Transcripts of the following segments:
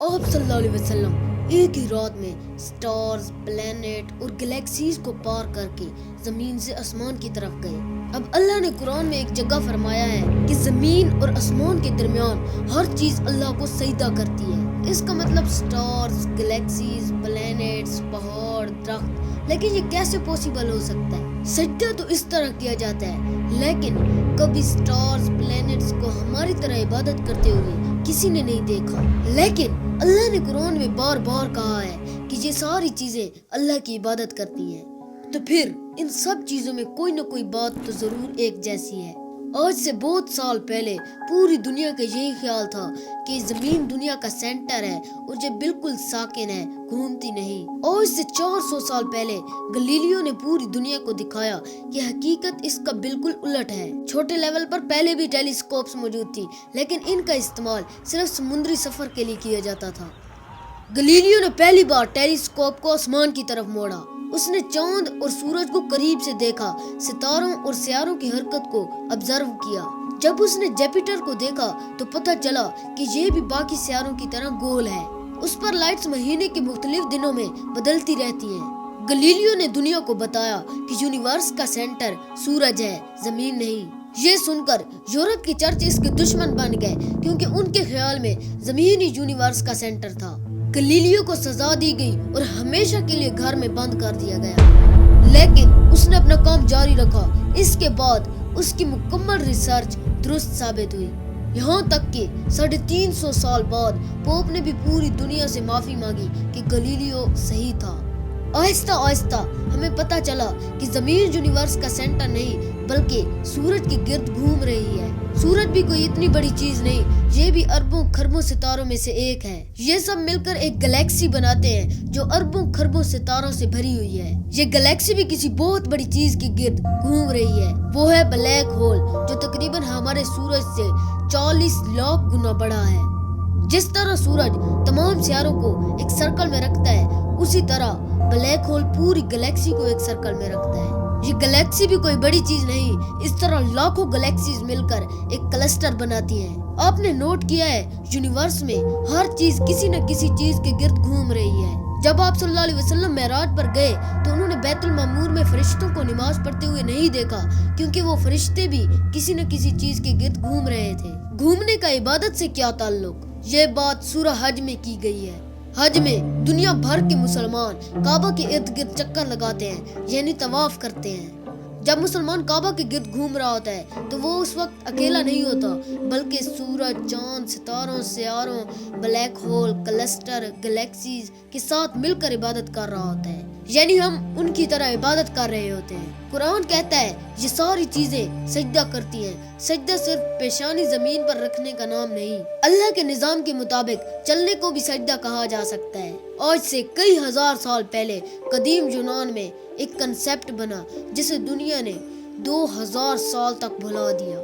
آپ صلی اللہ علیہ وسلم ایک ہی رات میں سٹارز، پلینٹ اور گلیکسیز کو پار کر کے زمین سے آسمان کی طرف گئے۔ اب اللہ نے قرآن میں ایک جگہ فرمایا ہے کہ زمین اور آسمان کے درمیان ہر چیز اللہ کو سجدہ کرتی ہے۔ اس کا مطلب سٹارز، گلیکسیز، پلینٹس، پہاڑ، درخت۔ لیکن یہ کیسے پاسبل ہو سکتا ہے؟ سجدہ تو اس طرح کیا جاتا ہے، لیکن کبھی سٹارز، پلینٹس کو ہماری طرح عبادت کرتے ہوئے کسی نے نہیں دیکھا۔ لیکن اللہ نے قرآن میں بار بار کہا ہے کہ یہ ساری چیزیں اللہ کی عبادت کرتی ہیں، تو پھر ان سب چیزوں میں کوئی نہ کوئی بات تو ضرور ایک جیسی ہے۔ آج سے بہت سال پہلے پوری دنیا کا یہی خیال تھا کہ زمین دنیا کا سینٹر ہے اور یہ بالکل ساکن ہے، گھومتی نہیں۔ آج سے 400 سال پہلے گلیلیو نے پوری دنیا کو دکھایا کہ حقیقت اس کا بالکل الٹ ہے۔ چھوٹے لیول پر پہلے بھی ٹیلیسکوپس موجود تھی، لیکن ان کا استعمال صرف سمندری سفر کے لیے کیا جاتا تھا۔ گلیلیو نے پہلی بار ٹیلیسکوپ کو آسمان کی طرف موڑا۔ اس نے چاند اور سورج کو قریب سے دیکھا، ستاروں اور سیاروں کی حرکت کو آبزرو کیا۔ جب اس نے جوپیٹر کو دیکھا تو پتہ چلا کہ یہ بھی باقی سیاروں کی طرح گول ہے۔ اس پر لائٹس مہینے کے مختلف دنوں میں بدلتی رہتی ہیں۔ گلیلیو نے دنیا کو بتایا کہ یونیورس کا سینٹر سورج ہے، زمین نہیں۔ یہ سن کر یورپ کے چرچ اس کے دشمن بن گئے، کیونکہ ان کے خیال میں زمین ہی یونیورس کا سینٹر تھا۔ گلیلیو کو سزا دی گئی اور ہمیشہ کے لیے گھر میں بند کر دیا گیا، لیکن اس نے اپنا کام جاری رکھا۔ اس کے بعد اس کی مکمل ریسرچ درست ثابت ہوئی، یہاں تک کہ 350 سال بعد پوپ نے بھی پوری دنیا سے معافی مانگی کہ گلیلیو صحیح تھا۔ آہستہ آہستہ ہمیں پتہ چلا کہ زمین یونیورس کا سینٹر نہیں بلکہ سورج کے گرد گھوم رہی ہے۔ سورج بھی کوئی اتنی بڑی چیز نہیں، یہ بھی اربوں کھربوں ستاروں میں سے ایک ہے۔ یہ سب مل کر ایک گلیکسی بناتے ہیں جو اربوں کھربوں ستاروں سے بھری ہوئی ہے۔ یہ گلیکسی بھی کسی بہت بڑی چیز کے گرد گھوم رہی ہے، وہ ہے بلیک ہول، جو تقریباً ہمارے سورج سے 40 لاکھ گنا بڑا ہے۔ جس طرح سورج تمام سیاروں کو ایک سرکل میں رکھتا ہے، اسی طرح بلیک ہول پوری گلیکسی کو ایک سرکل میں رکھتا ہے۔ یہ گلیکسی بھی کوئی بڑی چیز نہیں، اس طرح لاکھوں گلیکسیز مل کر ایک کلسٹر بناتی ہیں۔ آپ نے نوٹ کیا ہے یونیورس میں ہر چیز کسی نہ کسی چیز کے گرد گھوم رہی ہے۔ جب آپ صلی اللہ علیہ وسلم معراج پر گئے تو انہوں نے بیت المعمور میں فرشتوں کو نماز پڑھتے ہوئے نہیں دیکھا، کیونکہ وہ فرشتے بھی کسی نہ کسی چیز کے گرد گھوم رہے تھے۔ گھومنے کا عبادت سے کیا تعلق؟ یہ بات سورہ حج میں کی گئی ہے۔ حج میں دنیا بھر کے مسلمان کعبہ کے ارد گرد چکر لگاتے ہیں، یعنی طواف کرتے ہیں۔ جب مسلمان کعبہ کے گرد گھوم رہا ہوتا ہے تو وہ اس وقت اکیلا نہیں ہوتا، بلکہ سورج، چاند، ستاروں، سیاروں، بلیک ہول، کلسٹر، گلیکسیز کے ساتھ مل کر عبادت کر رہا ہوتا ہے، یعنی ہم ان کی طرح عبادت کر رہے ہوتے ہیں۔ قرآن کہتا ہے یہ ساری چیزیں سجدہ کرتی ہیں۔ سجدہ صرف پیشانی زمین پر رکھنے کا نام نہیں، اللہ کے نظام کے مطابق چلنے کو بھی سجدہ کہا جا سکتا ہے۔ آج سے کئی ہزار سال پہلے قدیم یونان میں ایک کنسیپٹ بنا جسے دنیا نے 2000 سال تک بھلا دیا،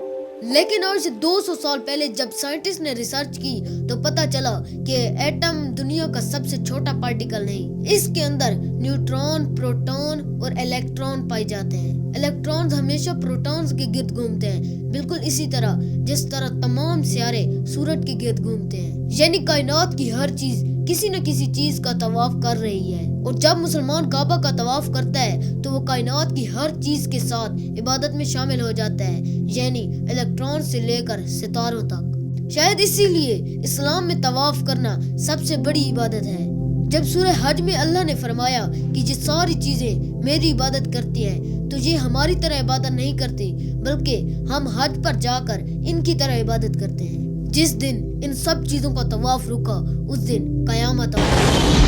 لیکن آج سے 200 سال پہلے جب سائنٹسٹ نے ریسرچ کی تو پتہ چلا کہ ایٹم دنیا کا سب سے چھوٹا پارٹیکل نہیں، اس کے اندر نیوٹرون، پروٹون اور الیکٹرون پائے جاتے ہیں۔ الیکٹرونز ہمیشہ پروٹونز کے گرد گھومتے ہیں، بالکل اسی طرح جس طرح تمام سیارے سورج کے گرد گھومتے ہیں، یعنی کائنات کی ہر چیز کسی نہ کسی چیز کا طواف کر رہی ہے۔ اور جب مسلمان کعبہ کا طواف کرتا ہے تو وہ کائنات کی ہر چیز کے ساتھ عبادت میں شامل ہو جاتا ہے، یعنی الیکٹرون سے لے کر ستاروں تک۔ شاید اسی لیے اسلام میں طواف کرنا سب سے بڑی عبادت ہے۔ جب سورہ حج میں اللہ نے فرمایا کہ یہ ساری چیزیں میری عبادت کرتی ہیں، تو یہ ہماری طرح عبادت نہیں کرتی، بلکہ ہم حج پر جا کر ان کی طرح عبادت کرتے ہیں۔ جس دن ان سب چیزوں کا طواف رکا، اس دن قیامت آ گئی۔